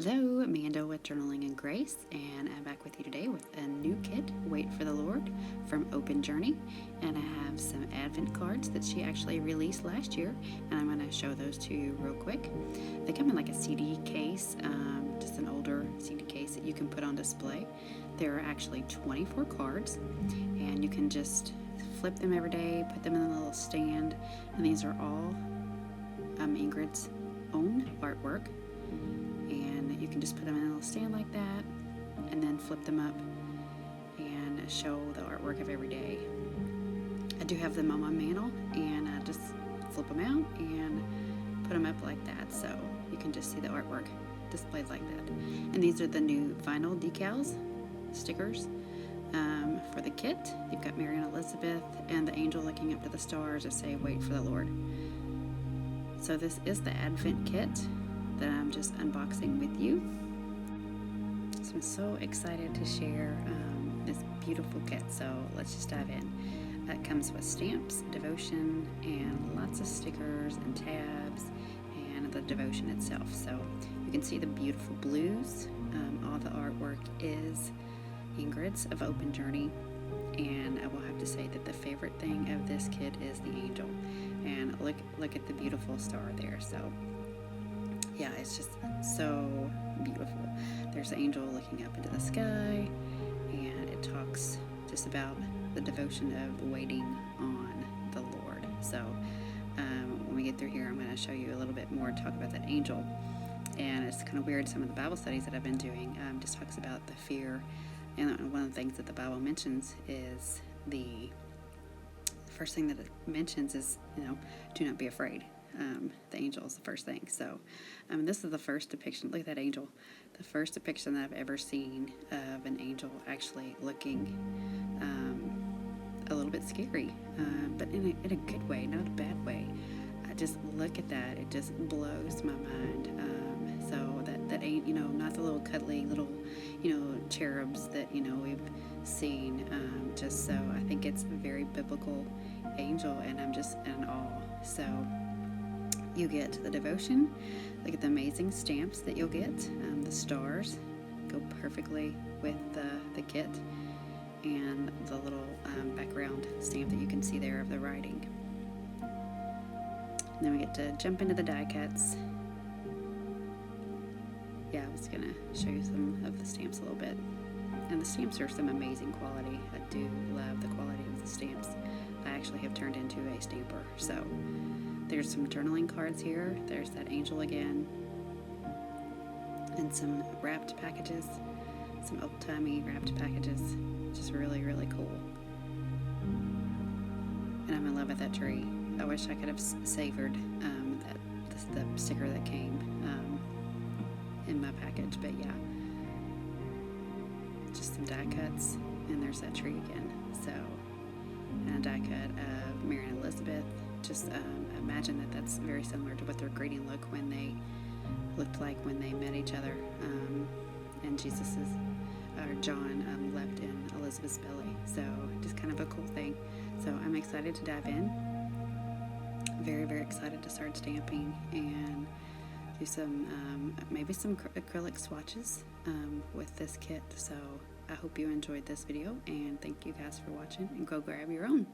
Hello, Amanda with Journaling and Grace, and I'm back with you today with a new kit, Wait for the Lord, from Open Journey. And I have some Advent cards that she actually released last year, and I'm going to show those to you real quick. They come in like a CD case, just an older CD case that you can put on display. There are actually 24 cards, and you can just flip them every day, put them in a little stand, and these are all Ingrid's own artwork. And you can just put them in a little stand like that and then flip them up and show the artwork of every day. I do have them on my mantle, and I just flip them out and put them up like that, so you can just see the artwork displayed like that. And these are the new vinyl decals, stickers, for the kit. You've got Mary and Elizabeth and the angel looking up to the stars to say, "Wait for the Lord." So this is the Advent kit that I'm just unboxing with you. So I'm so excited to share this beautiful kit. So let's just dive in. It comes with stamps, devotion, and lots of stickers and tabs, and the devotion itself. So you can see the beautiful blues. All the artwork is Ingrid's of Open Journey. And I will have to say that the favorite thing of this kit is the angel. And look at the beautiful star there. So yeah, it's just so beautiful. There's the angel looking up into the sky, and it talks just about the devotion of waiting on the Lord. So when we get through here, I'm going to show you a little bit more, talk about that angel. And it's kind of weird, some of the Bible studies that I've been doing just talks about the fear. And one of the things that the Bible mentions is the first thing that it mentions is, do not be afraid. The angel is the first thing. So this is the first depiction. Look at that angel. The first depiction that I've ever seen of an angel actually looking a little bit scary, but in a good way, not a bad way. I just look at that. It just blows my mind. So that ain't, not the little cuddly little, cherubs that, we've seen. Just so I think it's a very biblical angel, and I'm just in awe. So you get the devotion. Look at the amazing stamps that you'll get. The stars go perfectly with the kit, and the little background stamp that you can see there of the writing. And then we get to jump into the die cuts. Yeah, I was gonna show you some of the stamps a little bit. And the stamps are some amazing quality. I do love the quality of the stamps. I actually have turned into a stamper. So there's some journaling cards here. There's that angel again. And some wrapped packages. Some old-timey wrapped packages. Just really, really cool. And I'm in love with that tree. I wish I could have savored the sticker that came in my package. But yeah. Just some die cuts. And there's that tree again. So, and a die cut of Mary and Elizabeth. Just imagine that that's very similar to what their greeting looked like when they met each other, and John left in Elizabeth's belly. So just kind of a cool thing. So I'm excited to dive in. Very, very excited to start stamping and do some maybe some acrylic swatches with this kit. So I hope you enjoyed this video, and thank you guys for watching, and go grab your own.